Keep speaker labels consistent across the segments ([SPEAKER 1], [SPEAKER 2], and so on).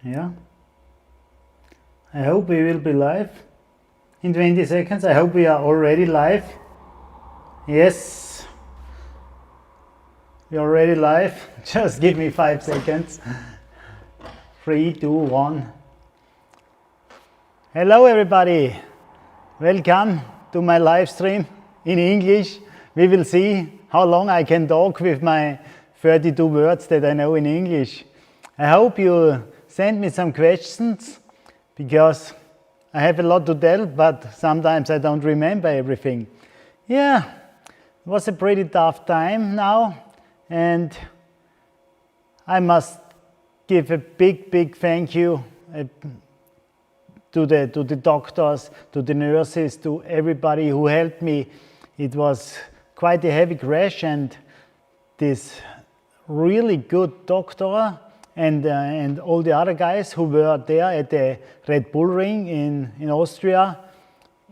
[SPEAKER 1] Yeah. I hope we will be live in 20 seconds. I hope we are already live. Yes. We're already live. Just give me 5 seconds. 3, 2, 1. Hello everybody. Welcome to my live stream in English. We will see how long I can talk with my 32 words that I know in English. I hope you send me some questions because I have a lot to tell, but sometimes I don't remember everything. Yeah, it was a pretty tough time now, and I must give a big thank you to the doctors, to the nurses, to everybody who helped me. It was quite a heavy crash, and this really good doctor and all the other guys who were there at the Red Bull Ring in Austria,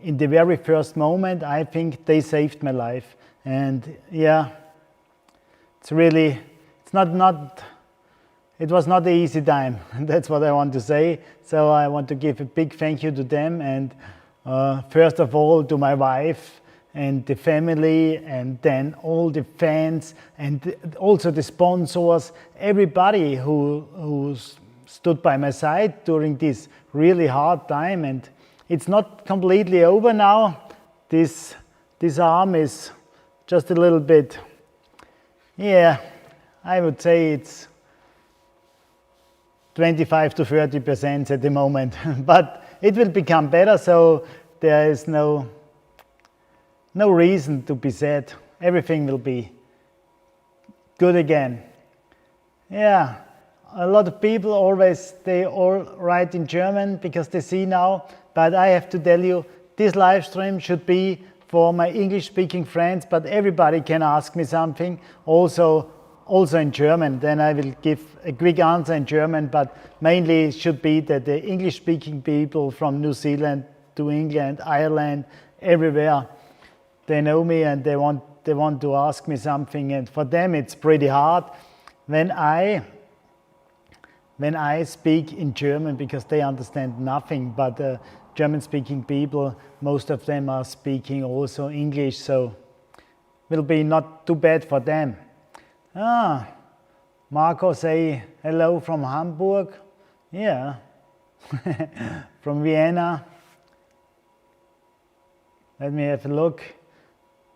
[SPEAKER 1] in the very first moment, I think they saved my life. And yeah, it was not an easy time. That's what I want to say. So I want to give a big thank you to them, and first of all to my wife and the family, and then all the fans, and also the sponsors, everybody who stood by my side during this really hard time. And it's not completely over now. This arm is just a little bit, yeah, I would say it's 25 to 30% at the moment, but it will become better, so there is no reason to be sad. Everything will be good again. Yeah, a lot of people they all write in German because they see now, but I have to tell you, this live stream should be for my English-speaking friends, but everybody can ask me something, also in German. Then I will give a quick answer in German, but mainly it should be that the English-speaking people from New Zealand to England, Ireland, everywhere, they know me and they want to ask me something, and for them it's pretty hard when I speak in German because they understand nothing, but German-speaking people, most of them are speaking also English, so will be not too bad for them. Marco say hello from Hamburg. Yeah, from Vienna. Let me have a look.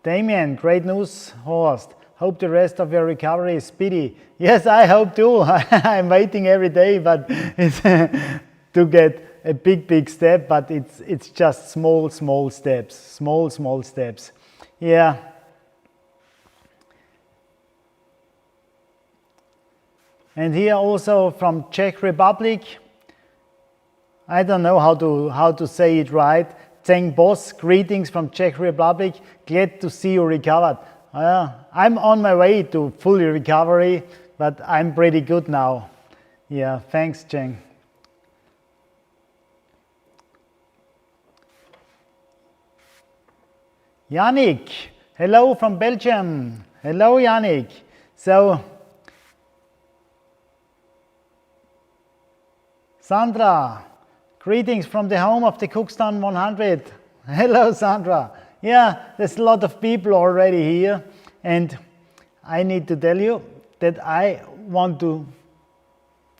[SPEAKER 1] Damien, great news, Horst. Hope the rest of your recovery is speedy. Yes, I hope too. I'm waiting every day, but it's to get a big step, but it's just small steps. Small steps. Yeah. And here also from Czech Republic. I don't know how to say it right. Zeng Boss, greetings from Czech Republic. Glad to see you recovered. I'm on my way to full recovery, but I'm pretty good now. Yeah, thanks, Zeng. Yannick, hello from Belgium. Hello, Yannick. So, Sandra, greetings from the home of the Cookstown 100. Hello, Sandra. Yeah, there's a lot of people already here, and I need to tell you that I want to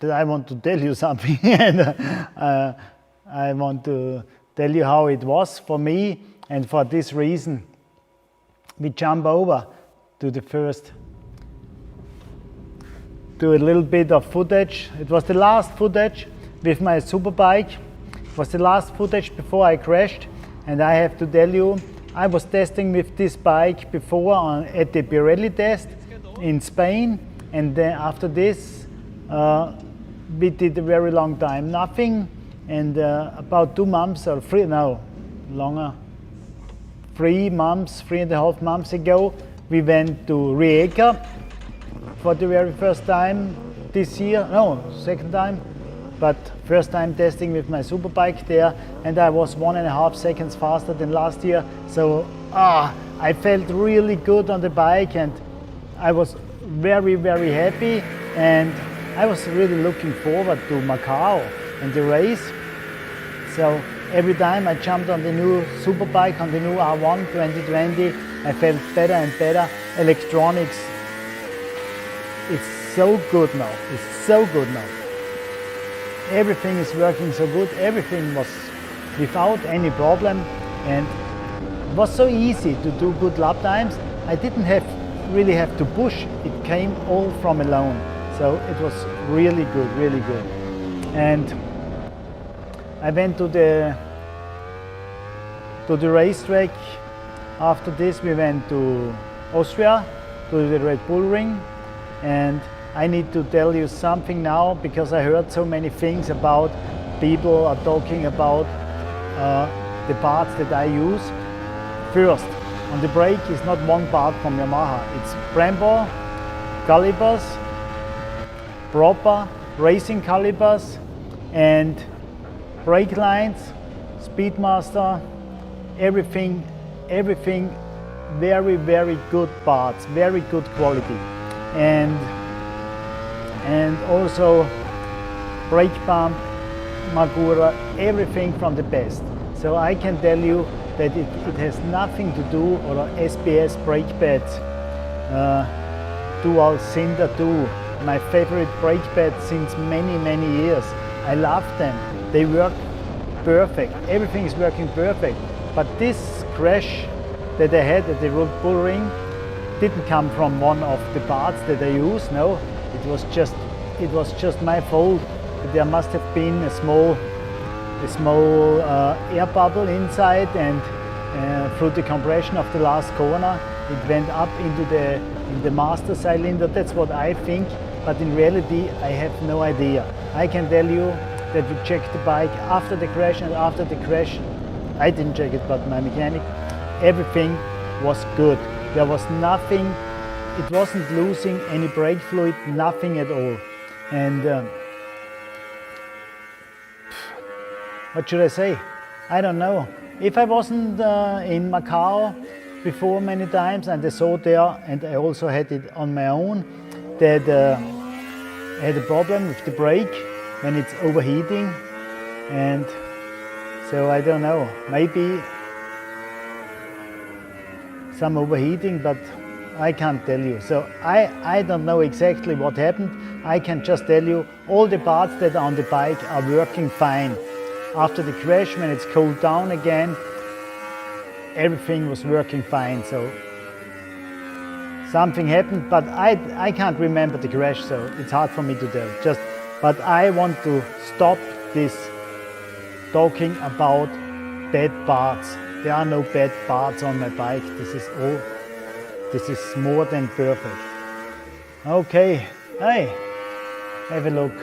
[SPEAKER 1] tell you something, and I want to tell you how it was for me, and for this reason, we jump over to a little bit of footage. It was the last footage with my superbike. It was the last footage before I crashed, and I have to tell you, I was testing with this bike before at the Pirelli test in Spain, and then after this we did a very long time nothing, and about 2 months or 3 and a half months ago, we went to Rijeka for the very first time this year, second time, but first time testing with my superbike there, and I was 1.5 seconds faster than last year. So I felt really good on the bike, and I was very happy. And I was really looking forward to Macau and the race. So every time I jumped on the new superbike, on the new R1 2020, I felt better and better. Electronics, it's so good now. It's so good now. Everything is working so good. Everything was without any problem, and it was so easy to do good lap times. I didn't really have to push. It came all from alone. So it was really good, really good. And I went to the racetrack. After this we went to Austria, to the Red Bull Ring, and I need to tell you something now, because I heard so many things about people are talking about the parts that I use. First, on the brake is not one part from Yamaha. It's Brembo calipers, proper racing calipers, and brake lines, Speedmaster, everything very, very good parts, very good quality. And also brake pump, Magura, everything from the best. So I can tell you that it has nothing to do, or SBS brake pads, Dual Cinder 2, my favorite brake pads since many, many years. I love them. They work perfect. Everything is working perfect. But this crash that I had at the Red Bull Ring didn't come from one of the parts that I use. No, it was just my fault. There must have been a small air bubble inside, and through the compression of the last corner, it went up into the master cylinder. That's what I think. But in reality, I have no idea. I can tell you that we checked the bike after the crash, and after the crash, I didn't check it, but my mechanic, everything was good. There was nothing, it wasn't losing any brake fluid, nothing at all. And what should I say? I don't know. If I wasn't in Macau before many times, and I saw there, and I also had it on my own, that I had a problem with the brake when it's overheating, and so I don't know, maybe some overheating, but I can't tell you. So I don't know exactly what happened. I can just tell you all the parts that are on the bike are working fine. After the crash, when it's cooled down again, everything was working fine. So something happened, but I can't remember the crash, so it's hard for me to tell. But I want to stop this talking about bad parts. There are no bad parts on my bike. This is more than perfect. Okay, hey, have a look.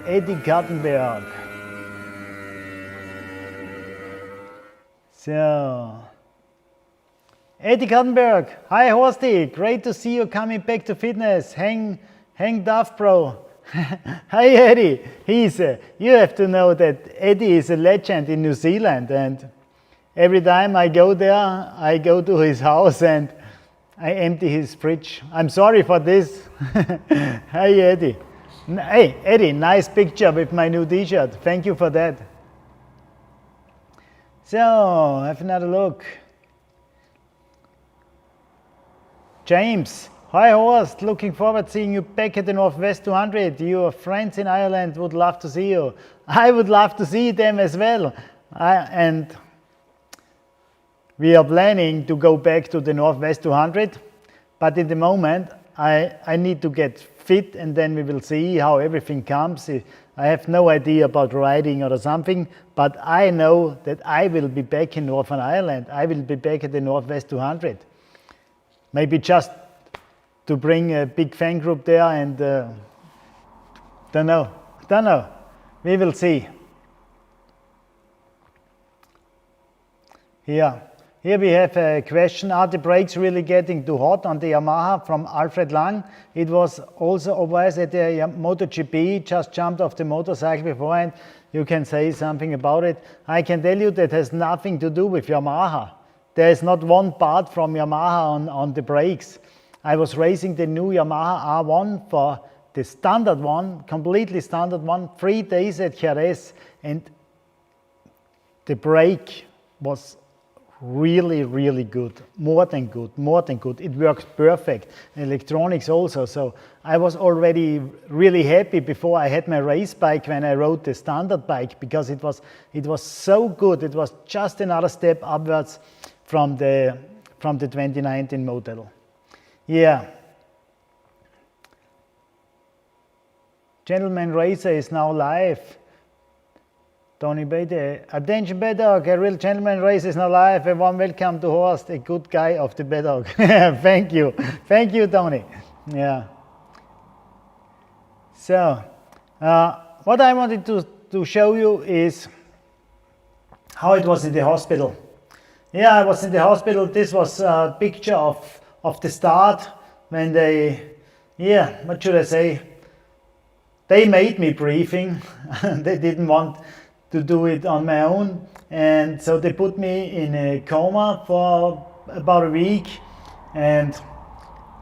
[SPEAKER 1] Eddie Kattenberg. So, Eddie Kattenberg, hi Horsty, great to see you coming back to fitness. Hang tough, bro. Hi Eddie, you have to know that Eddie is a legend in New Zealand, and every time I go there, I go to his house and I empty his fridge. I'm sorry for this. Hi Eddie. Hey Eddie, nice picture with my new t-shirt. Thank you for that. So, have another look. James, hi Horst, looking forward to seeing you back at the Northwest 200. Your friends in Ireland would love to see you. I would love to see them as well. And we are planning to go back to the Northwest 200, but at the moment I need to get fit, and then we will see how everything comes. I have no idea about riding or something, but I know that I will be back in Northern Ireland. I will be back at the Northwest 200. Maybe just to bring a big fan group there, and don't know. We will see. Here we have a question. Are the brakes really getting too hot on the Yamaha? From Alfred Lang. It was also obvious at the MotoGP, just jumped off the motorcycle beforehand. You can say something about it. I can tell you that has nothing to do with Yamaha. There is not one part from Yamaha on the brakes. I was racing the new Yamaha R1 for the standard one, completely standard one, 3 days at Jerez, and the brake was really, really good, more than good, more than good. It works perfect, electronics also. So I was already really happy before I had my race bike when I rode the standard bike, because it was so good. It was just another step upwards from the 2019 model. Yeah. Gentleman Racer is now live. Tony Bede, attention Bedog, a real gentleman race is now live. A warm welcome to Horst, a good guy of the Bedog. Thank you, Tony. Yeah. So, what I wanted to show you is how it was in the hospital. Yeah, I was in the hospital. This was a picture of the start when they, yeah, what should I say? They made me briefing. They didn't want to do it on my own, and so they put me in a coma for about a week, and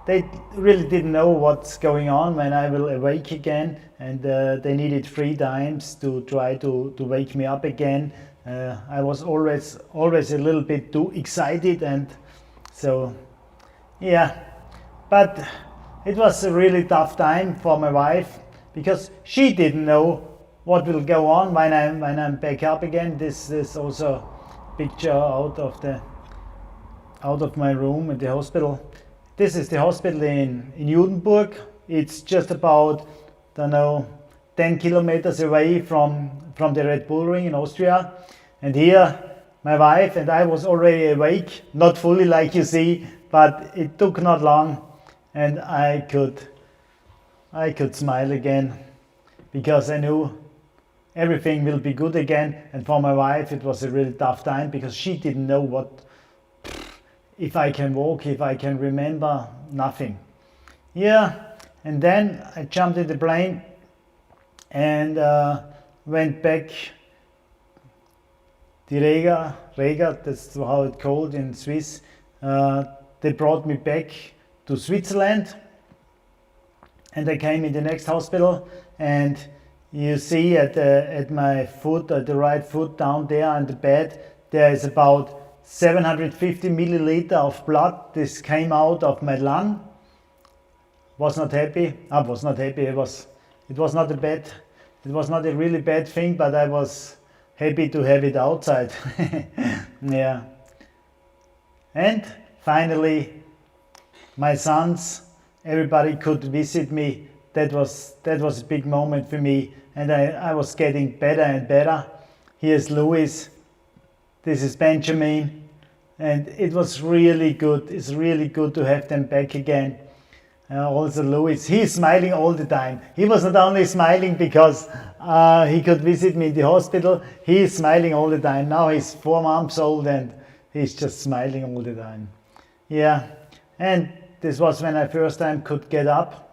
[SPEAKER 1] they really didn't know what's going on when I will awake again, and they needed 3 times to try to wake me up again. I was always a little bit too excited, and so yeah, but it was a really tough time for my wife, because she didn't know what will go on when I'm back up again. This is also a picture out of my room in the hospital. This is the hospital in Judenburg. It's just about, I don't know, 10 kilometers away from the Red Bull Ring in Austria. And here my wife and I was already awake, not fully like you see, but it took not long, and I could smile again, because I knew everything will be good again. And for my wife it was a really tough time, because she didn't know if I can walk, if I can remember, nothing. Yeah, and then I jumped in the plane and went back the Rega, that's how it's called in Swiss. They brought me back to Switzerland, and I came in the next hospital, and you see at my foot, at the right foot down there on the bed, there is about 750 milliliter of blood. This came out of my lung. Was not happy. I was not happy. It was not a really bad thing, but I was happy to have it outside. Yeah. And finally, my sons, everybody could visit me. That was a big moment for me, and I was getting better and better. Here's Louis, this is Benjamin, and it was really good. It's really good to have them back again. Also Louis, he's smiling all the time. He was not only smiling because he could visit me in the hospital, he's smiling all the time. Now he's 4 months old and he's just smiling all the time. Yeah, and this was when I first time could get up.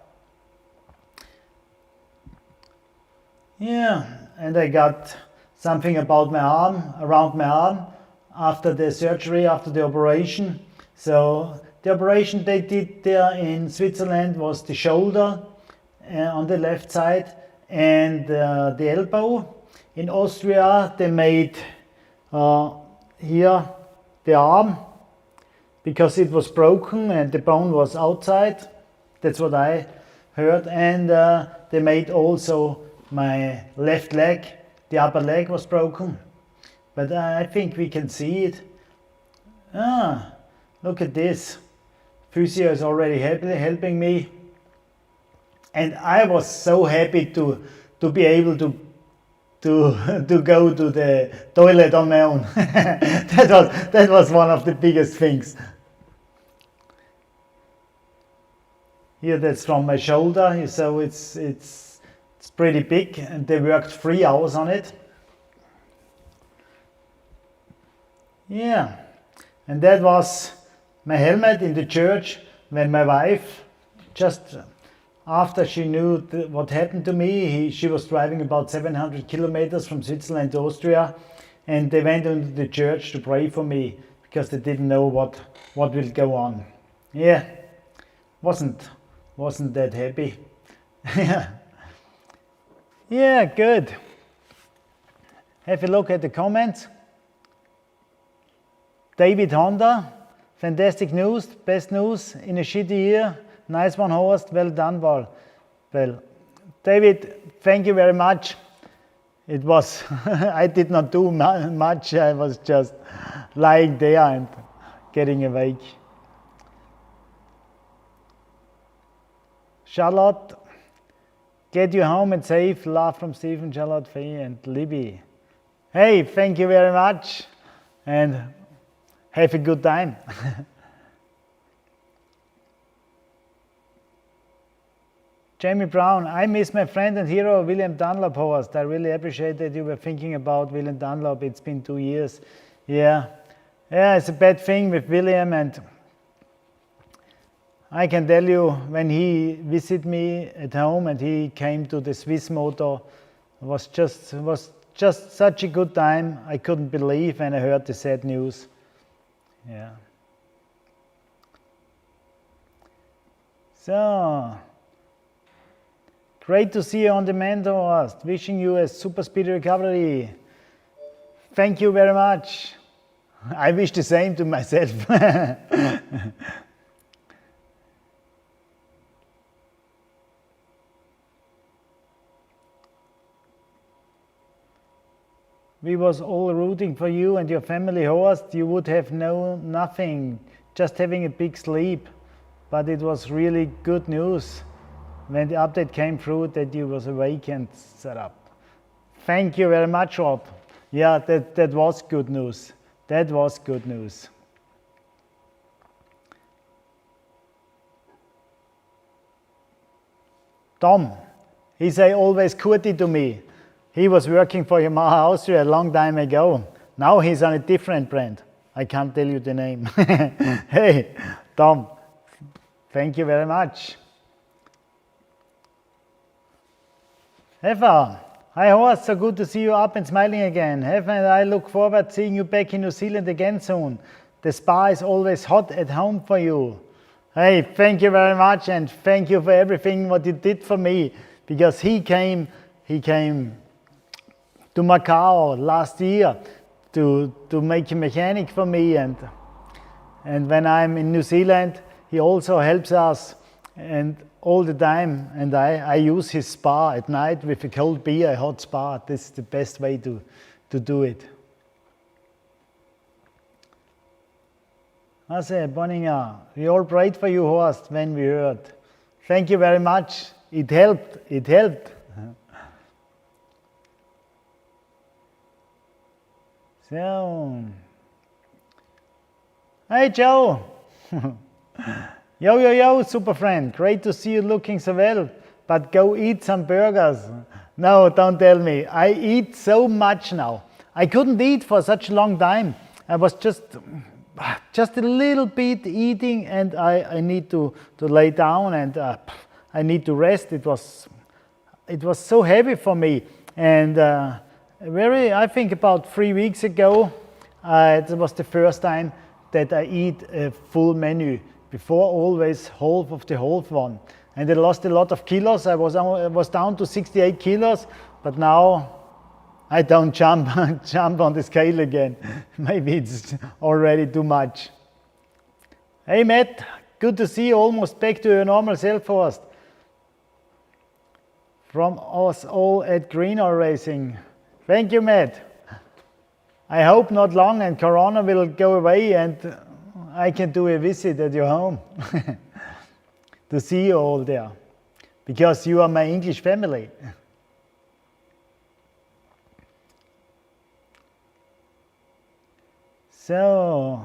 [SPEAKER 1] Yeah, and I got something about my arm, around my arm, after the surgery, after the operation. So the operation they did there in Switzerland was the shoulder on the left side and the elbow. In Austria they made here the arm, because it was broken and the bone was outside. That's what I heard. And they made also my left leg, the upper leg was broken, but I think we can see it. Look at this. Physio is already helping me, and I was so happy to be able to go to the toilet on my own. that was one of the biggest things. Here, that's from my shoulder, so it's pretty big, and they worked 3 hours on it. Yeah, and that was my helmet in the church when my wife, just after she knew what happened to me, she was driving about 700 kilometers from Switzerland to Austria, and they went into the church to pray for me, because they didn't know what will go on. Yeah, wasn't that happy. Yeah, good. Have a look at the comments. David Honda, fantastic news, best news in a shitty year. Nice one, Horst. Well done, Paul. Well, David, thank you very much. It was, I did not do much. I was just lying there and getting awake. Charlotte, get you home and safe. Love from Stephen, Charlotte, Faye, and Libby. Hey, thank you very much. And have a good time. Jamie Brown, I miss my friend and hero William Dunlop, Horst. I really appreciate that you were thinking about William Dunlop. It's been 2 years. Yeah, it's a bad thing with William, and I can tell you when he visited me at home and he came to the Swiss Motor, it was just such a good time. I couldn't believe when I heard the sad news. Yeah. So, great to see you on the mend, Horst. Wishing you a super speedy recovery. Thank you very much. I wish the same to myself. We was all rooting for you and your family, Horst. You would have known nothing, just having a big sleep. But it was really good news when the update came through that you was awake and set up. Thank you very much, Rob. Yeah, that was good news. That was good news. Tom, he say always Kurti to me. He was working for Yamaha Austria a long time ago. Now he's on a different brand. I can't tell you the name. Hey, Tom, thank you very much. Hefa, hi Horst, so good to see you up and smiling again. Hefa and I look forward to seeing you back in New Zealand again soon. The spa is always hot at home for you. Hey, thank you very much, and thank you for everything what you did for me, because he came to Macau last year to make a mechanic for me, and when I'm in New Zealand he also helps us and all the time, and I use his spa at night with a cold beer, a hot spa. This is the best way to do it. Hasse Bonninger, we all prayed for you, Horst, when we heard. Thank you very much. It helped. So, hey Joe, yo, super friend, great to see you looking so well, but go eat some burgers. No, don't tell me, I eat so much now. I couldn't eat for such a long time. I was just a little bit eating, and I need to lay down, and I need to rest. It was so heavy for me, and I think about 3 weeks ago, it was the first time that I eat a full menu. Before, always half of the whole one. And I lost a lot of kilos. I was down to 68 kilos, but now I don't jump on the scale again. Maybe it's already too much. Hey Matt, good to see you almost back to your normal self, Horst. From us all at Greenall Racing. Thank you, Matt. I hope not long and Corona will go away and I can do a visit at your home to see you all there, because you are my English family. So,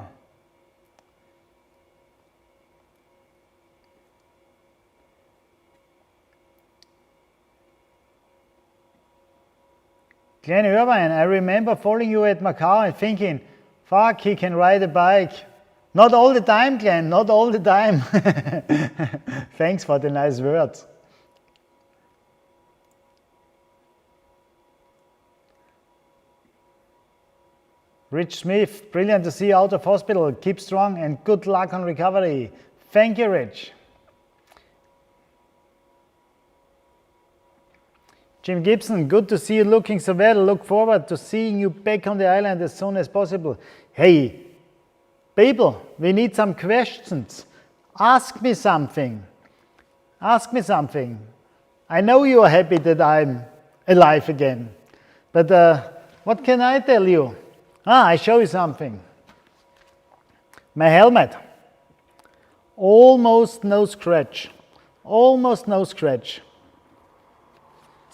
[SPEAKER 1] Glenn Irvine, I remember following you at Macau and thinking, fuck, he can ride a bike. Not all the time, Glenn, not all the time. Thanks for the nice words. Rich Smith, brilliant to see you out of hospital. Keep strong and good luck on recovery. Thank you, Rich. Jim Gibson, good to see you looking so well. Look forward to seeing you back on the island as soon as possible. Hey, people, we need some questions. Ask me something. Ask me something. I know you are happy that I'm alive again. But what can I tell you? I show you something. My helmet. Almost no scratch. Almost no scratch.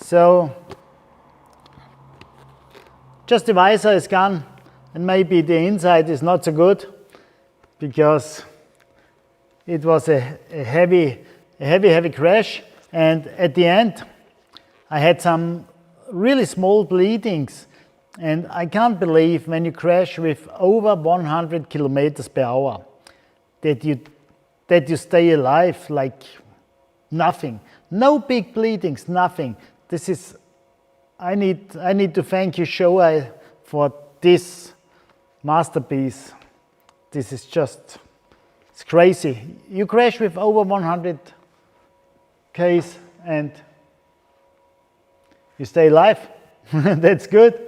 [SPEAKER 1] So, just the visor is gone, and maybe the inside is not so good because it was a heavy crash, and at the end I had some really small bleedings, and I can't believe when you crash with over 100 kilometers per hour that you stay alive like nothing. No big bleedings, nothing. This is, I need to thank you, Shoei, for this masterpiece. This is just, it's crazy. You crash with over 100 Ks and you stay alive. That's good.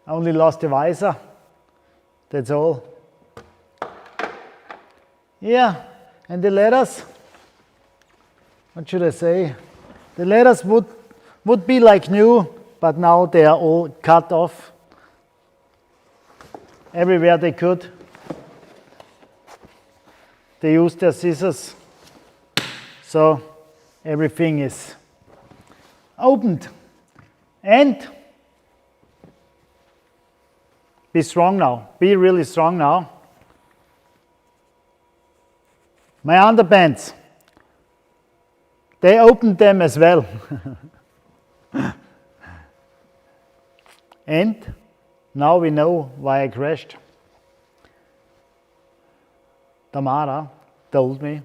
[SPEAKER 1] Only lost the visor. That's all. Yeah, and the letters, what should I say? The letters would be like new, but now they are all cut off everywhere they could. They used their scissors, so everything is opened. And be strong now, be really strong now. My underpants. They opened them as well. And now we know why I crashed. Tamara told me,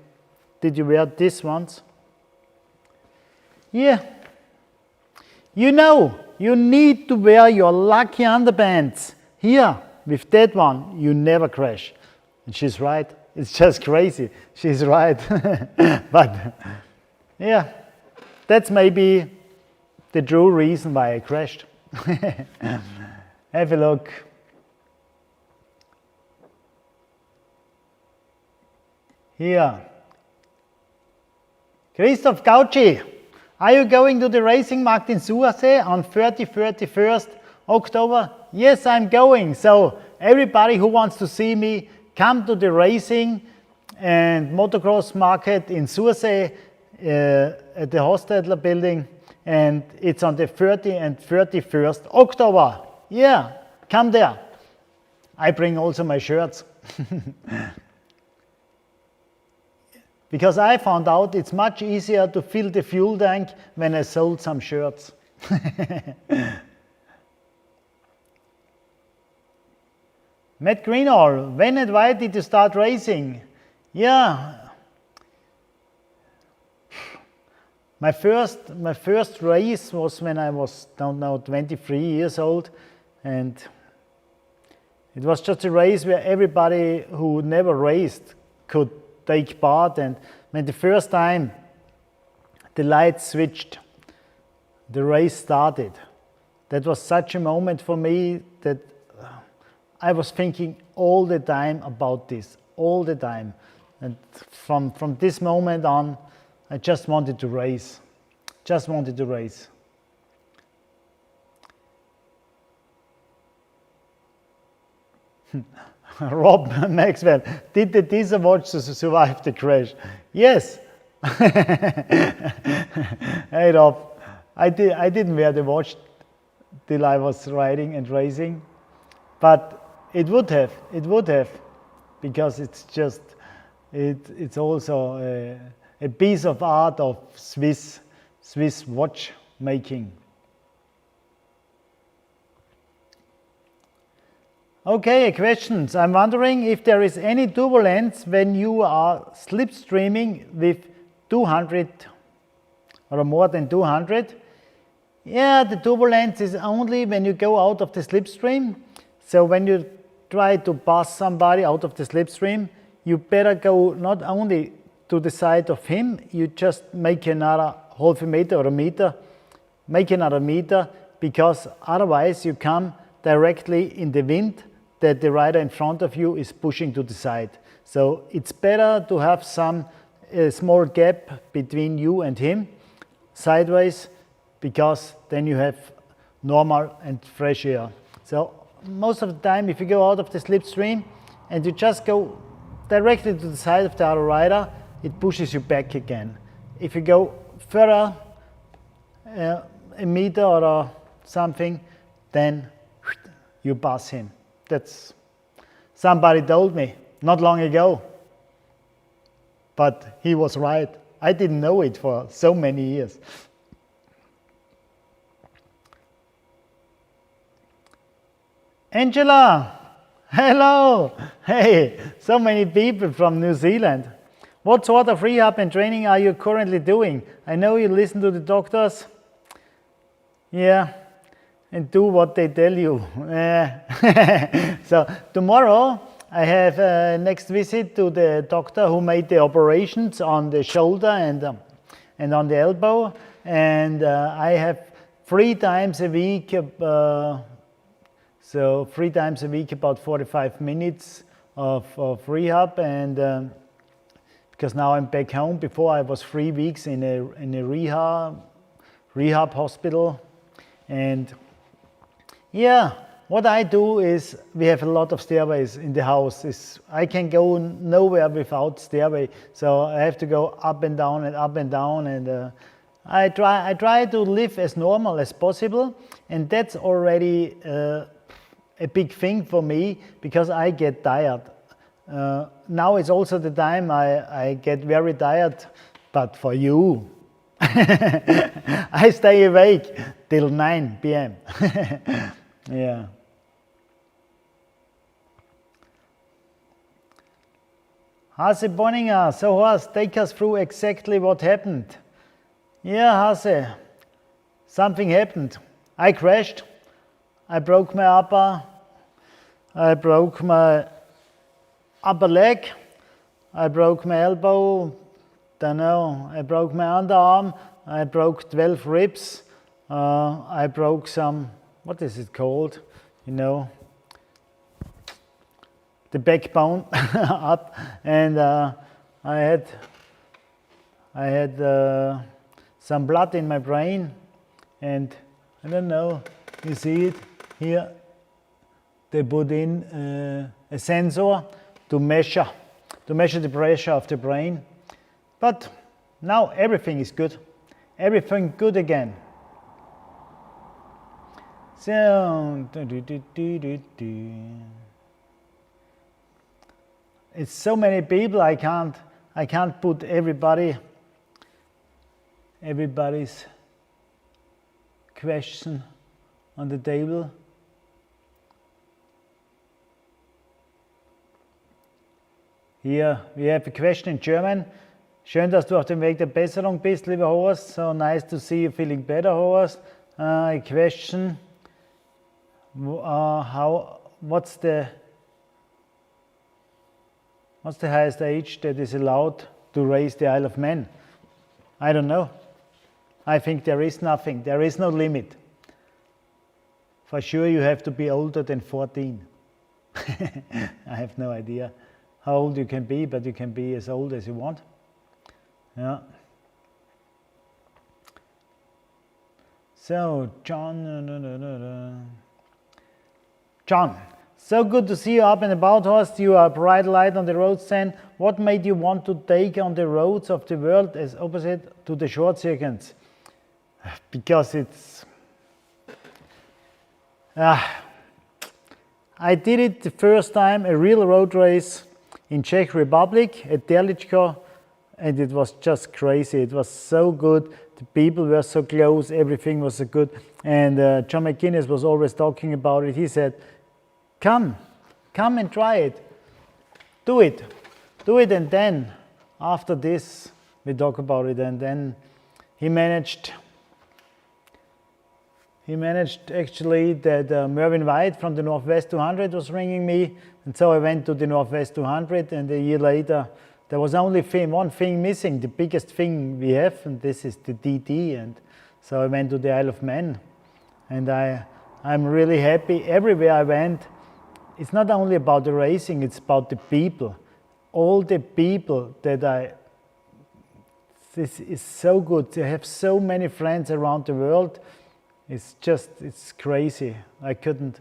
[SPEAKER 1] did you wear this once? Yeah. You know, you need to wear your lucky underpants. Here, with that one, you never crash. And she's right. It's just crazy. She's right. But yeah, that's maybe the true reason why I crashed. Have a look. Here. Christoph Gauci, are you going to the racing market in Sursee on 31st October? Yes, I'm going. So everybody who wants to see me, come to the racing and motocross market in Sursee at the Hostetler building, and it's on the 30th and 31st October. Yeah, come there. I bring also my shirts. Because I found out it's much easier to fill the fuel tank when I sold some shirts. Matt Greenall, when and why did you start racing? Yeah, my first race was when I was, 23 years old, and it was just a race where everybody who never raced could take part. And when the first time the lights switched, the race started. That was such a moment for me that I was thinking all the time about this, all the time. And from this moment on, I just wanted to race, just wanted to race. Rob Maxwell, did the teaser watch survive the crash? Yes. Hey Rob, I didn't wear the watch till I was riding and racing, but it would have, because it's just, it's also a piece of art of Swiss watchmaking. Okay, questions. I'm wondering if there is any turbulence when you are slipstreaming with 200 or more than 200. Yeah, the turbulence is only when you go out of the slipstream. So when you try to pass somebody out of the slipstream, you better go not only to the side of him, you just make another half a meter or a meter make another meter, because otherwise you come directly in the wind that the rider in front of you is pushing to the side. So it's better to have some small gap between you and him, sideways, because then you have normal and fresh air. So most of the time, if you go out of the slipstream and you just go directly to the side of the other rider, it pushes you back again. If you go further, a meter or something, then you pass him. That's somebody told me not long ago, but he was right. I didn't know it for so many years. Angela, hello. Hey, so many people from New Zealand. What sort of rehab and training are you currently doing? I know you listen to the doctors. Yeah, and do what they tell you. So tomorrow I have a next visit to the doctor who made the operations on the shoulder and on the elbow. And I have 3 times a week, so 3 times a week, about 45 minutes of rehab. And because now I'm back home. Before I was 3 weeks in a rehab hospital. And yeah, what I do is, we have a lot of stairways in the house. I can go nowhere without stairway, so I have to go up and down and up and down. And I try to live as normal as possible, and that's already a big thing for me, because I get tired. Now is also the time I get very tired, but for you, I stay awake till 9 p.m. Yeah. Hase Bonninger, so Horst, take us through exactly what happened. Yeah, Hase, something happened. I crashed. I broke my upper leg. I broke my elbow. Don't know. I broke my underarm. I broke 12 ribs. I broke some, what is it called? You know, the backbone up, and I had some blood in my brain, and I don't know. You see it here? They put in a sensor to measure the pressure of the brain. But now everything is good. Everything good again. So, it's so many people, I can't put everybody's question on the table. Here we have a question in German. Schön, dass du auf dem Weg der Besserung bist, lieber Horst. So nice to see you feeling better, Horst. A question. What's the highest age that is allowed to race the Isle of Man? I don't know. I think there is nothing. There is no limit. For sure you have to be older than 14. I have no idea how old you can be, but you can be as old as you want. Yeah. So, John, so good to see you up and about, Horst. You are a bright light on the road stand. What made you want to take on the roads of the world as opposite to the short circuits? Because it's... I did it the first time, a real road race in Czech Republic at Terličko, and it was just crazy. It was so good. The people were so close. Everything was so good. And John McGuinness was always talking about it. He said, come and try it. Do it. And then after this, we talk about it. And then he managed actually that Mervyn White from the Northwest 200 was ringing me. And so I went to the Northwest 200, and a year later, there was only one thing missing, the biggest thing we have, and this is the DD. And So I went to the Isle of Man, and I'm really happy. Everywhere I went, it's not only about the racing, it's about the people. All the people this is so good. I have so many friends around the world. It's crazy. I couldn't.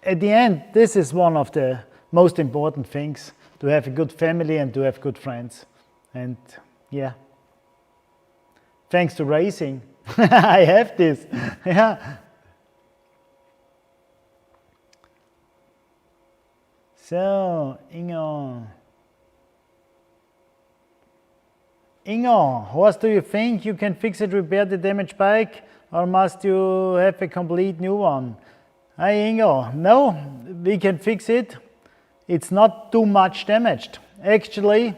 [SPEAKER 1] At the end, this is one of the most important things, to have a good family and to have good friends. And yeah, thanks to racing, I have this. Yeah. So, Ingo, Horst, do you think you can fix and repair the damaged bike, or must you have a complete new one? Hi Ingo, no, we can fix it. It's not too much damaged. Actually,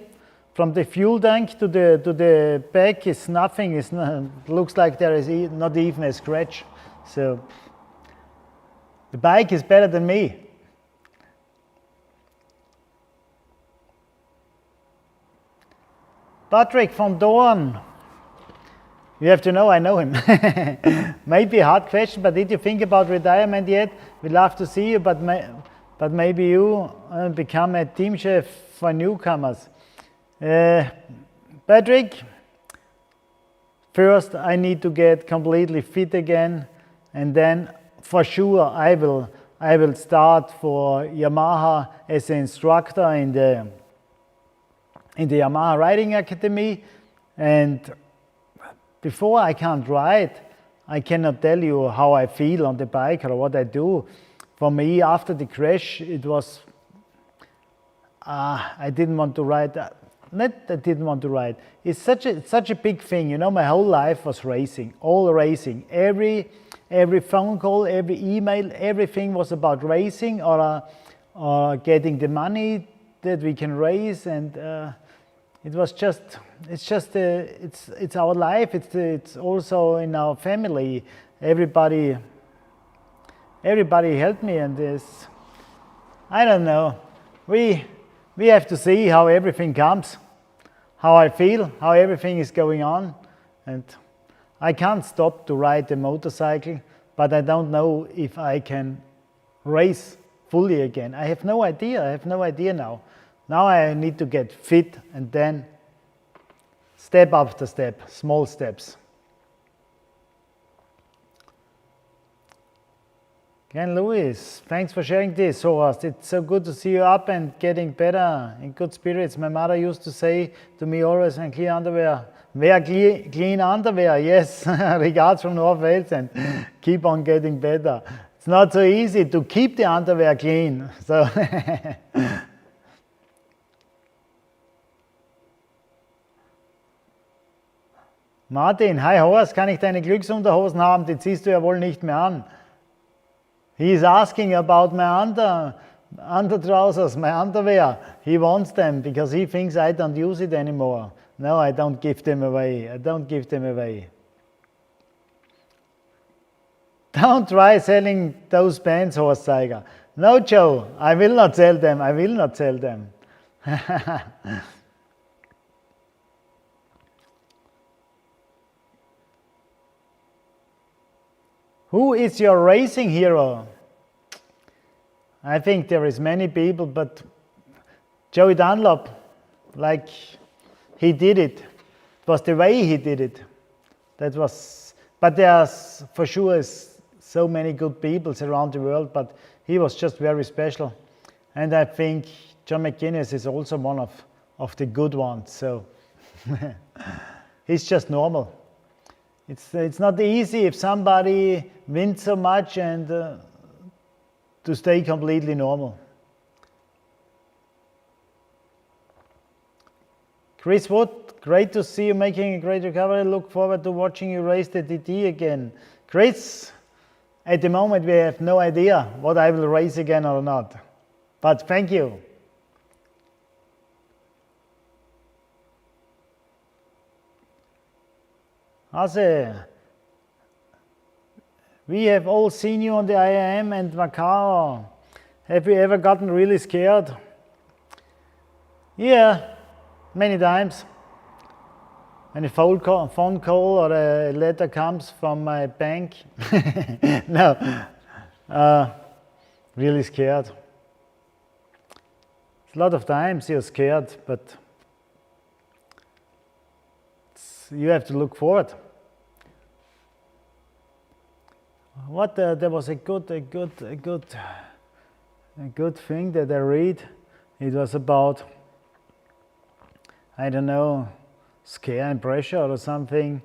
[SPEAKER 1] from the fuel tank to the back is nothing. Looks like there is not even a scratch. So the bike is better than me. Patrick from Dorn. You have to know, I know him. Maybe a hard question, but did you think about retirement yet? We'd love to see you, but maybe you become a team chef for newcomers. Patrick, first I need to get completely fit again, and then for sure I will start for Yamaha as an instructor in the Yamaha Riding Academy. And before I can't ride, I cannot tell you how I feel on the bike or what I do. For me, after the crash, it was, I didn't want to ride. Not I didn't want to ride. It's such a big thing, you know. My whole life was racing, all racing. Every phone call, every email, everything was about racing or getting the money that we can raise, and it's our life. It's also in our family. Everybody helped me, and this, I don't know. We have to see how everything comes, how I feel, how everything is going on, and I can't stop to ride the motorcycle, but I don't know if I can race fully again. I have no idea now. Now I need to get fit, and then step after step, small steps. Ken Lewis, thanks for sharing this, Horst. It's so good to see you up and getting better, in good spirits. My mother used to say to me always, and clean underwear. Wear clean underwear, yes. Regards from North Wales, and keep on getting better. It's not so easy to keep the underwear clean. So Martin, hi Horst, kann ich deine Glücksunterhosen haben? Die ziehst du ja wohl nicht mehr an. He is asking about my under trousers, my underwear. He wants them because he thinks I don't use it anymore. No, I don't give them away. Don't try selling those pants, Horst Zeiger. No, Joe, I will not sell them. Who is your racing hero? I think there is many people, but Joey Dunlop, like he did it. It was the way he did it. But there's for sure so many good people around the world, but he was just very special. And I think John McGuinness is also one of the good ones. So he's just normal. It's not easy if somebody wins so much and to stay completely normal. Chris Wood, great to see you making a great recovery. Look forward to watching you race the TT again. Chris, at the moment we have no idea what I will race again or not. But thank you. Hase, we have all seen you on the IAM and Macau. Have you ever gotten really scared? Yeah, many times. when a phone call or a letter comes from my bank. No, really scared. A lot of times you're scared, but you have to look forward. There was a good thing that I read. It was about, I don't know, scare and pressure or something.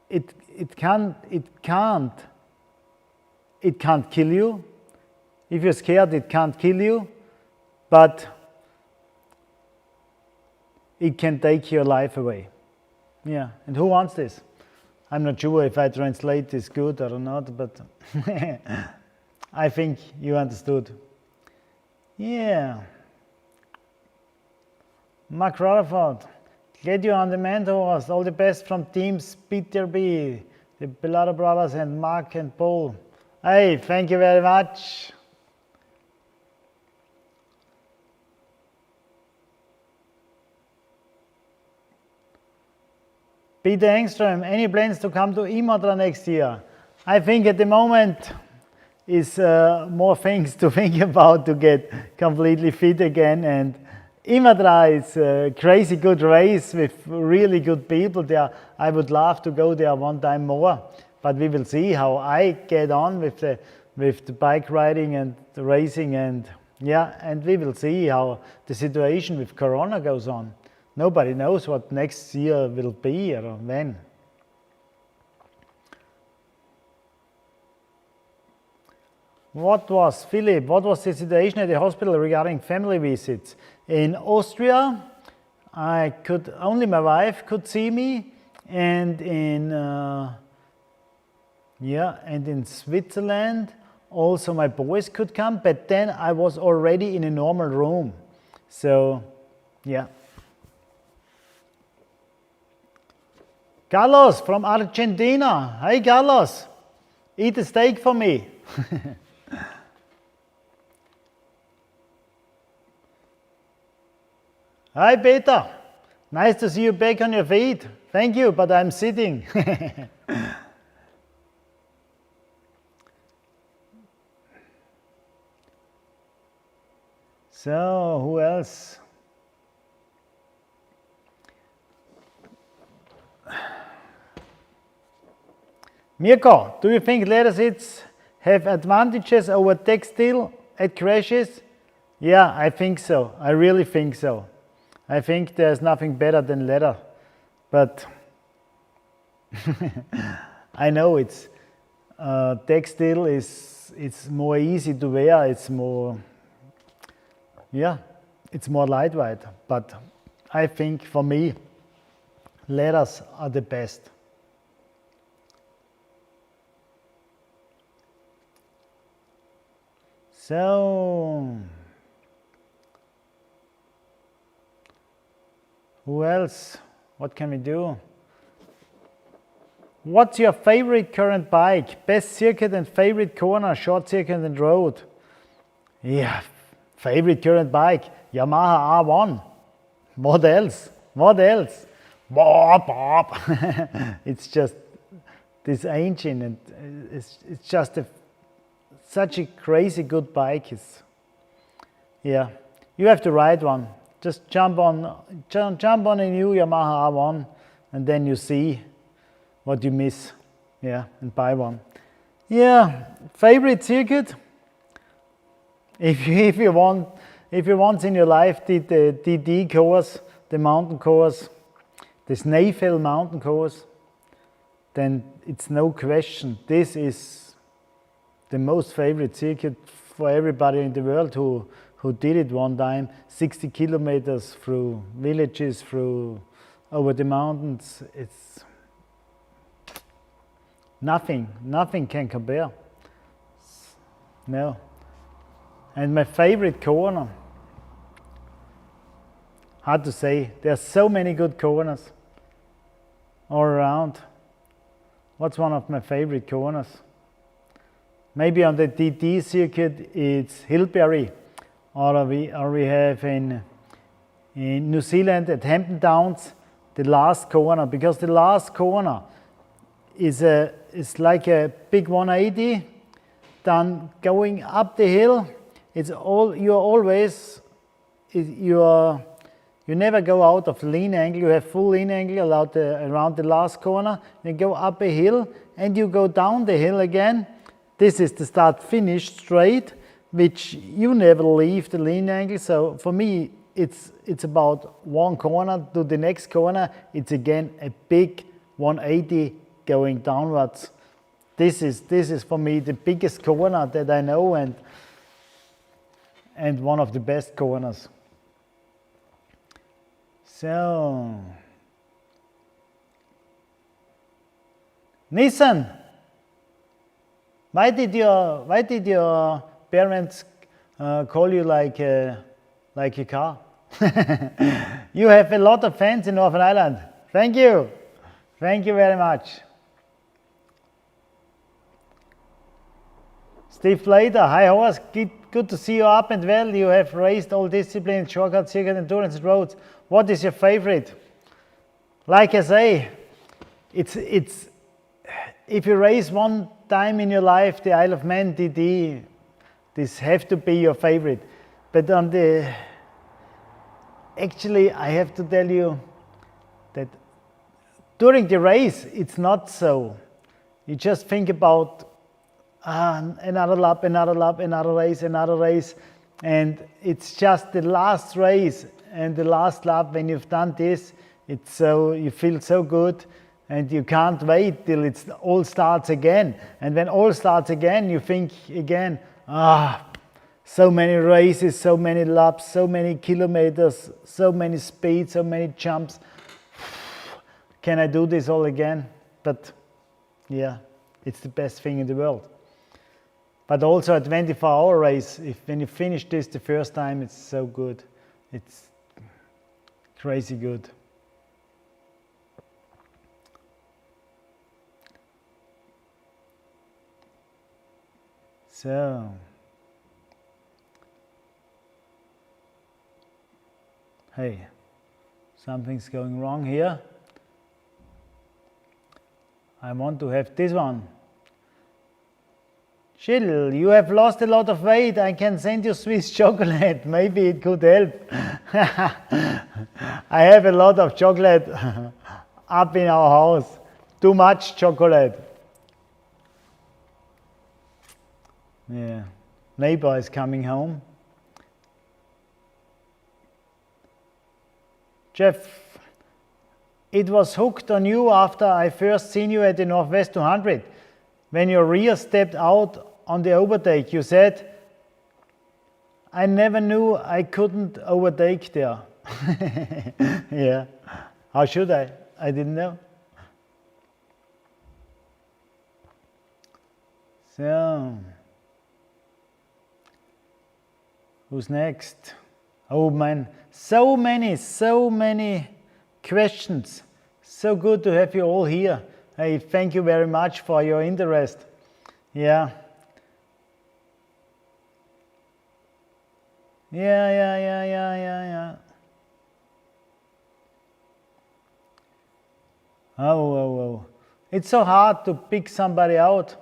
[SPEAKER 1] It can't kill you. If you're scared, it can't kill you, but it can take your life away. Yeah, and who wants this? I'm not sure if I translate this good or not, but I think you understood. Yeah. Mark Rutherford, glad you're on the Mentors. All the best from teams Peter B, the Bellotta brothers, and Mark and Paul. Hey, thank you very much. Peter Engström, any plans to come to Imatra next year? I think at the moment is more things to think about to get completely fit again. And Imatra is a crazy good race with really good people there. I would love to go there one time more, but we will see how I get on with the bike riding and the racing, and yeah, and we will see how the situation with Corona goes on. Nobody knows what next year will be or when. What was the situation at the hospital regarding family visits? In Austria, only my wife could see me, and in Switzerland also my boys could come, but then I was already in a normal room. So, yeah. Carlos from Argentina. Hey Carlos, eat a steak for me. Hi Peter, nice to see you back on your feet. Thank you, but I'm sitting. So, who else? Mirko, do you think leather seats have advantages over textile at crashes? Yeah, I think so. I really think so. I think there's nothing better than leather, but I know it's textile it's more easy to wear. It's more lightweight. But I think for me, leathers are the best. So, who else? What can we do? What's your favorite current bike? Best circuit and favorite corner, short circuit and road? Yeah, favorite current bike, Yamaha R1. What else? What else? Bob. It's just this engine, and it's just such a crazy good bike. Yeah, you have to ride one. Just jump on a new Yamaha R1, and then you see what you miss. Yeah, and buy one. Yeah, favorite circuit. If you once in your life did the DD course, the mountain course, the Snaefell mountain course, then it's no question. This is the most favorite circuit for everybody in the world who did it one time. 60 kilometers through villages, over the mountains. It's nothing can compare. No. And my favorite corner, hard to say. There are so many good corners all around. What's one of my favorite corners? Maybe on the DD circuit it's Hillberry, or we have in New Zealand at Hampton Downs the last corner, because the last corner is like a big 180. Then going up the hill, you never go out of lean angle. You have full lean angle around the last corner. You go up a hill and you go down the hill again. This is the start-finish straight, which you never leave the lean angle. So for me, it's about one corner to the next corner. It's again a big 180 going downwards. This is for me the biggest corner that I know, and one of the best corners. So, Nissan, why did your parents call you like a car? You have a lot of fans in Northern Ireland. Thank you very much. Steve Blader, hi Horst, good to see you up and well. You have raced all disciplines, shortcuts, circuit, endurance, and roads. What is your favorite? Like I say, it's if you race one time in your life, the Isle of Man DD, this have to be your favorite. But actually, I have to tell you that during the race, it's not so. You just think about another lap, another race, and it's just the last race and the last lap. When you've done this, you feel so good, and you can't wait till it all starts again. And when all starts again, you think again, so many races, so many laps, so many kilometers, so many speeds, so many jumps. Can I do this all again? But yeah, it's the best thing in the world. But also a 24-hour race, when you finish this the first time, it's so good. It's crazy good. So, hey, something's going wrong here. I want to have this one. Jill, you have lost a lot of weight. I can send you Swiss chocolate. Maybe it could help. I have a lot of chocolate up in our house. Too much chocolate. Yeah, neighbor is coming home. Jeff, it was hooked on you after I first seen you at the Northwest 200. When your rear stepped out on the overtake, you said, I never knew I couldn't overtake there. Yeah, how should I? I didn't know. So, who's next? Oh man, so many questions. So good to have you all here. Hey, thank you very much for your interest. Yeah. Oh. It's so hard to pick somebody out.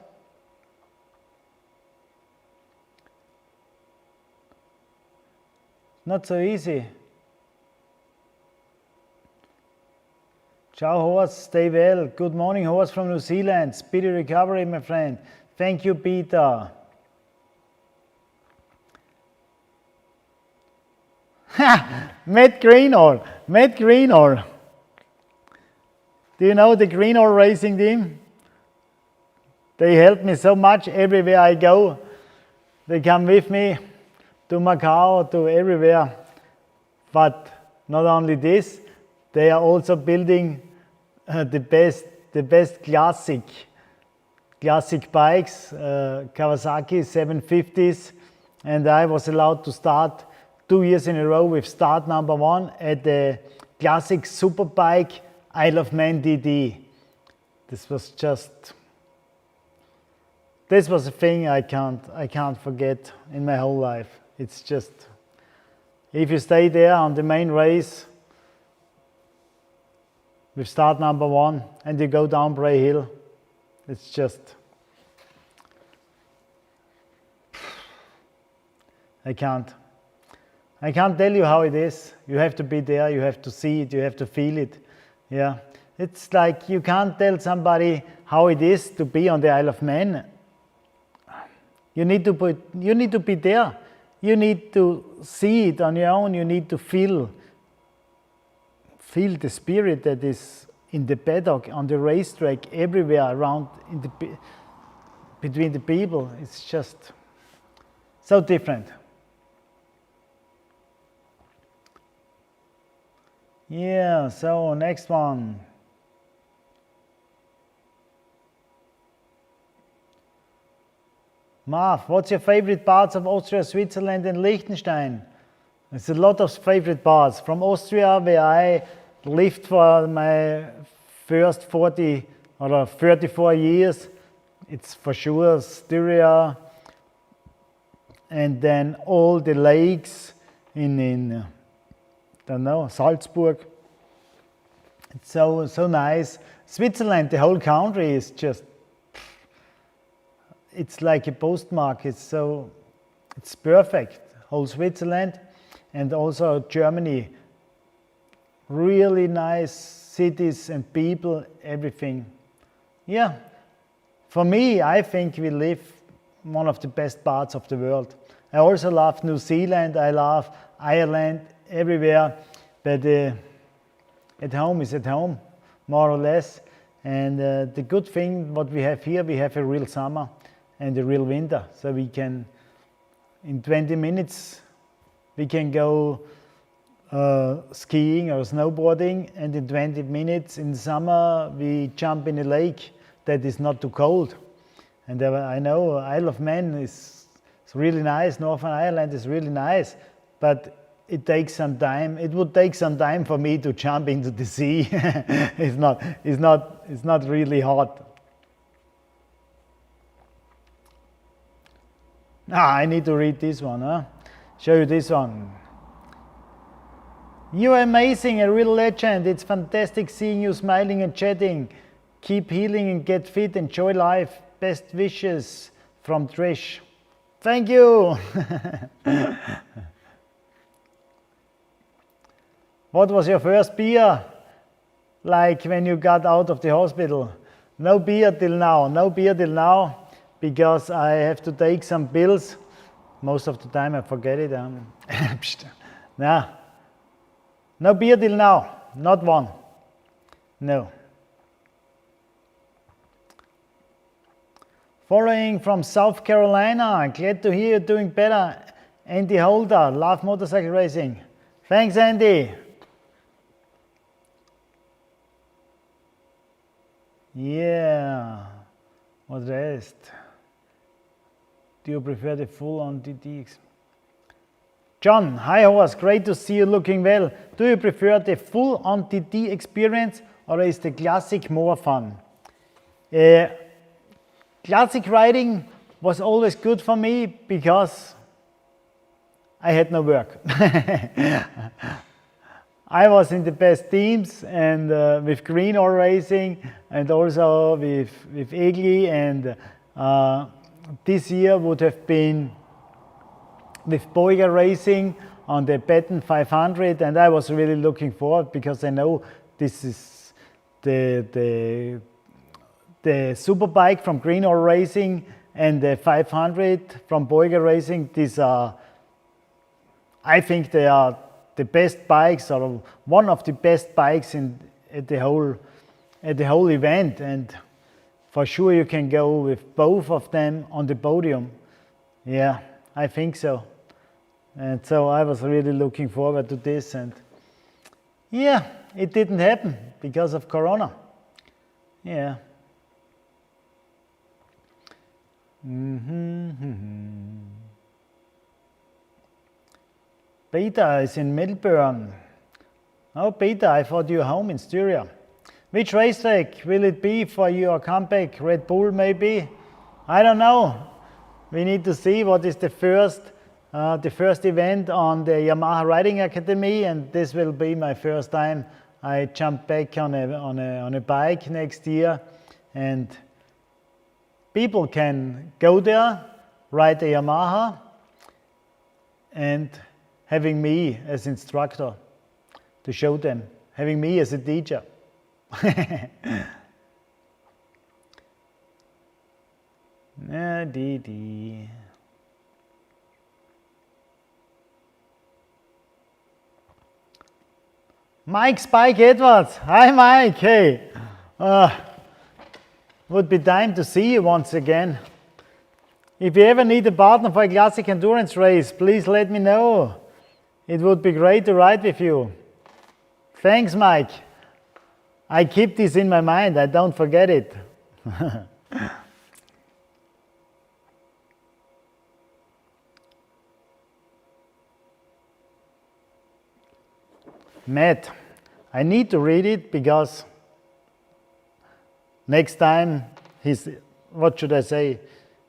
[SPEAKER 1] Not so easy. Ciao Horst, stay well. Good morning Horst from New Zealand. Speedy recovery, my friend. Thank you, Peter. Matt Greenall. Do you know the Greenall racing team? They help me so much everywhere I go. They come with me to Macau, to everywhere. But not only this, they are also building the best classic bikes, Kawasaki 750s, and I was allowed to start 2 years in a row with start number 1 at the classic superbike Isle of Man DD. This was a thing I can't forget in my whole life. It's just, if you stay there on the main race, with start number 1 and you go down Bray Hill. It's just, I can't tell you how it is. You have to be there, you have to see it, you have to feel it. Yeah, it's like you can't tell somebody how it is to be on the Isle of Man. You need to be there. You need to see it on your own. You need to feel the spirit that is in the paddock, on the racetrack, everywhere around between the people. It's just so different. Yeah, so next one. Marv, what's your favorite parts of Austria, Switzerland and Liechtenstein? There's a lot of favorite parts. From Austria, where I lived for my first 40 or 34 years, it's for sure Styria, and then all the lakes in don't know, Salzburg. It's so nice. Switzerland, the whole country is just, it's like a postmark. It's perfect. Whole Switzerland, and also Germany. Really nice cities and people, everything. Yeah, for me, I think we live one of the best parts of the world. I also love New Zealand. I love Ireland, everywhere. But at home is at home, more or less. And the good thing, what we have here, we have a real summer and a real winter. So we can, in 20 minutes, we can go skiing or snowboarding, and in 20 minutes in summer, we jump in a lake that is not too cold. And I know Isle of Man is really nice, Northern Ireland is really nice, but it takes some time. It would take some time for me to jump into the sea. It's not really hot. I need to read this one, huh? Show you this one. You are amazing, a real legend. It's fantastic seeing you smiling and chatting. Keep healing and get fit. Enjoy life. Best wishes from Trish. Thank you. What was your first beer like when you got out of the hospital? No beer till now. No beer till now, because I have to take some pills. Most of the time I forget it. Nah. No beer till now. Not one. No. Following from South Carolina. Glad to hear you're doing better. Andy Holder. Love motorcycle racing. Thanks, Andy. Yeah. What's the rest? Do you prefer the full-on TTX? John, hi Horst, great to see you looking well. Do you prefer the full-on TT experience, or is the classic more fun? Classic riding was always good for me because I had no work. I was in the best teams, and with Green Ore Racing, and also with Egli, and this year would have been with Boiger Racing on the Baton 500, and I was really looking forward because I know this is the superbike from Green Ore Racing and the 500 from Boiger Racing. These are, I think they are the best bikes, or one of the best bikes at the whole event, and for sure you can go with both of them on the podium. Yeah, I think so. And so I was really looking forward to this, and yeah, it didn't happen because of Corona. Yeah. Peter is in Melbourne. Oh, Peter, I thought you were home in Styria. Which racetrack will it be for your comeback? Red Bull maybe? I don't know. We need to see what is the first event on the Yamaha Riding Academy, and this will be my first time I jump back on a bike next year, and people can go there, ride a Yamaha, and having me as instructor to show them, having me as a teacher. Mike Spike Edwards. Hi Mike, hey. Would be time to see you once again. If you ever need a partner for a classic endurance race, please let me know. It would be great to ride with you. Thanks Mike. I keep this in my mind, I don't forget it. Matt, I need to read it because next time he's, what should I say,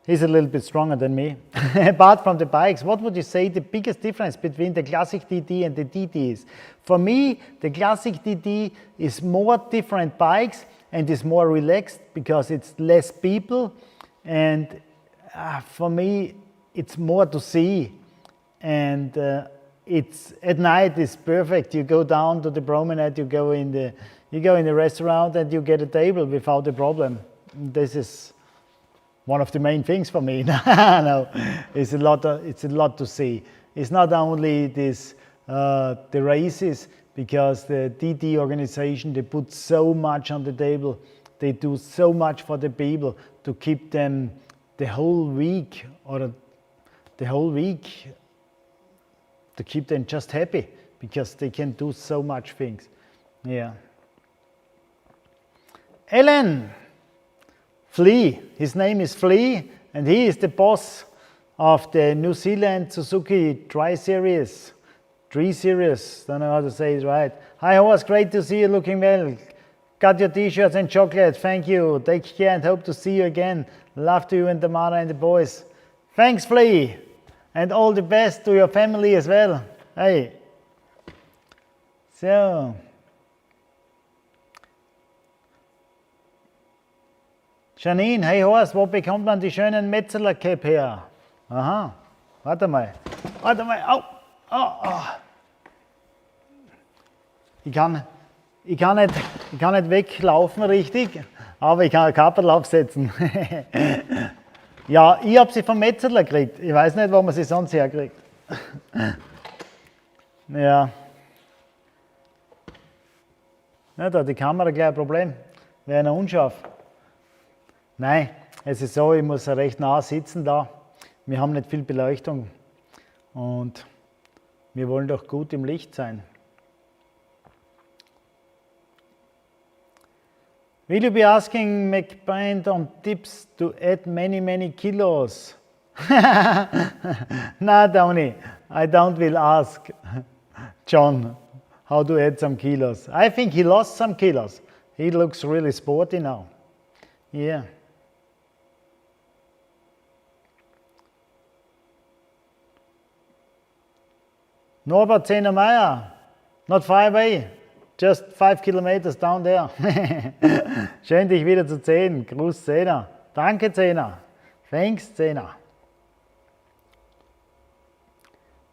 [SPEAKER 1] he's a little bit stronger than me. Apart from the bikes, what would you say the biggest difference between the Classic TT and the TT is? For me, the Classic TT is more different bikes and is more relaxed because it's less people, and for me it's more to see, and it's at night is perfect. You go down to the promenade, you go in the restaurant, and you get a table without a problem. This is one of the main things for me. No, it's a lot to see. It's not only this the races, because the TT organization, they put so much on the table. They do so much for the people to keep them the whole week, to keep them just happy, because they can do so much things. Yeah. Alan Flea, his name is Flea, and he is the boss of the New Zealand Suzuki 3 Series, don't know how to say it right. Hi Horst, great to see you, looking well. Got your t-shirts and chocolate, thank you. Take care and hope to see you again. Love to you and the mother and the boys. Thanks Flea, and all the best to your family as well. Hey. So. Janine, hey Horst, wo bekommt man die schönen Metzeler-Cap her? Aha, warte mal, au, oh. Ich kann nicht weglaufen richtig, aber ich kann ein Kaperl aufsetzen. Ja, ich habe sie vom Metzeler gekriegt. Ich weiß nicht, wo man sie sonst herkriegt. Ja. Ja, da hat die Kamera gleich ein Problem. Wäre einer unscharf. Nein, es ist so, ich muss recht nah sitzen da. Wir haben nicht viel Beleuchtung und wir wollen doch gut im Licht sein. Will you be asking McBride on tips to add many kilos? No, Tony, I don't will ask John how to add some kilos. I think he lost some kilos. He looks really sporty now. Yeah. Norbert Zehner-Meyer, not far away, just 5 kilometers down there. Schön, dich wieder zu sehen. Gruß, Zehner. Danke, Zehner. Thanks, Zehner.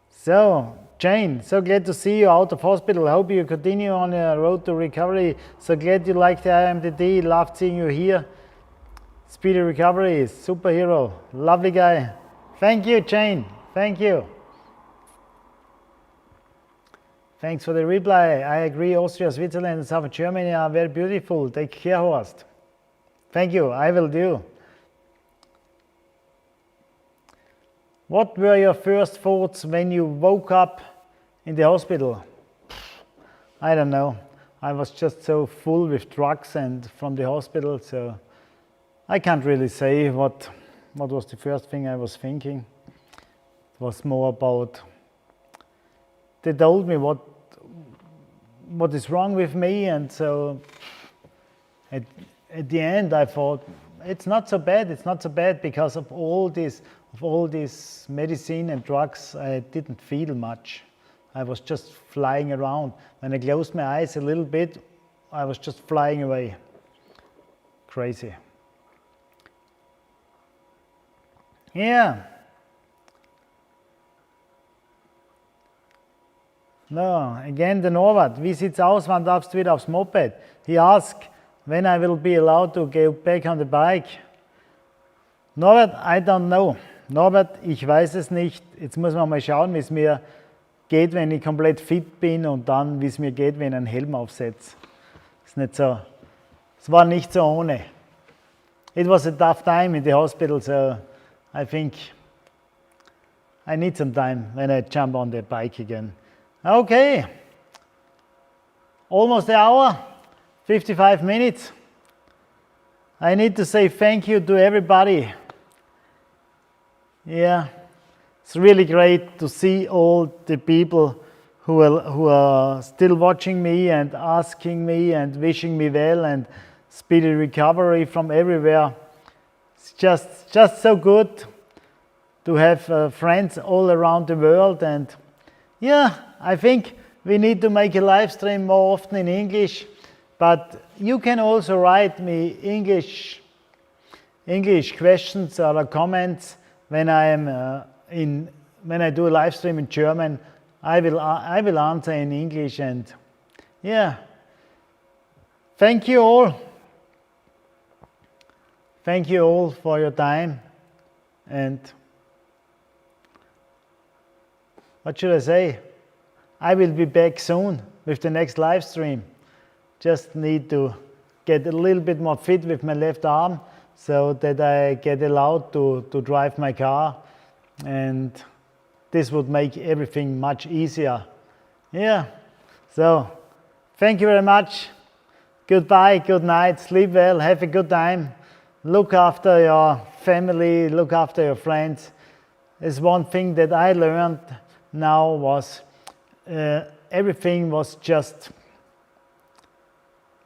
[SPEAKER 1] So, Jane, so glad to see you out of hospital. I hope you continue on your road to recovery. So glad you like the IMDD. Loved seeing you here. Speedy recovery, superhero, lovely guy. Thank you, Jane. Thank you. Thanks for the reply. I agree, Austria, Switzerland and South Germany are very beautiful. Take care, Horst. Thank you, I will do. What were your first thoughts when you woke up in the hospital? I don't know. I was just so full with drugs and from the hospital, so I can't really say what was the first thing I was thinking. It was more about, they told me what is wrong with me, and so at the end I thought it's not so bad because of all this medicine and drugs. I didn't feel much. I was just flying around. When I closed my eyes a little bit, I was just flying away. Crazy. Yeah. No, again der Norbert. Wie sieht's aus, wann darfst du wieder aufs Moped? He asked when I will be allowed to go back on the bike. Norbert, I don't know. Norbert, ich weiß es nicht. Jetzt muss man mal schauen, wie es mir geht, wenn ich komplett fit bin und dann, wie es mir geht, wenn ich einen Helm aufsetze. Ist nicht so. Es war nicht so ohne. It was a tough time in the hospital, so I think I need some time when I jump on the bike again. Okay, almost an hour, 55 minutes. I need to say thank you to everybody. Yeah, it's really great to see all the people who are still watching me and asking me and wishing me well and speedy recovery from everywhere. It's just so good to have friends all around the world. And yeah, I think we need to make a live stream more often in English, but you can also write me English questions or comments when I am when I do a live stream in German. I will answer in English. And yeah, thank you all. Thank you all for your time. And what should I say? I will be back soon with the next live stream. Just need to get a little bit more fit with my left arm so that I get allowed to drive my car, and this would make everything much easier. Yeah, so thank you very much. Goodbye, good night, sleep well, have a good time. Look after your family, look after your friends. There's one thing that I learned now was everything was just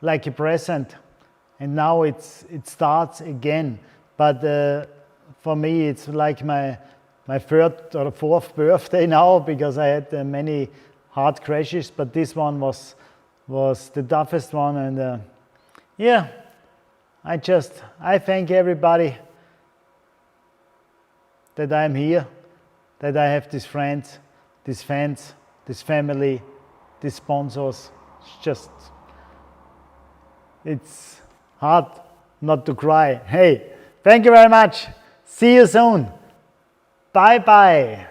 [SPEAKER 1] like a present, and now it starts again. But for me, it's like my third or fourth birthday now, because I had many hard crashes, but this one was the toughest one. And yeah, I thank everybody that I'm here, that I have these friends, these fans, this family, these sponsors. It's hard not to cry. Hey, thank you very much. See you soon. Bye bye.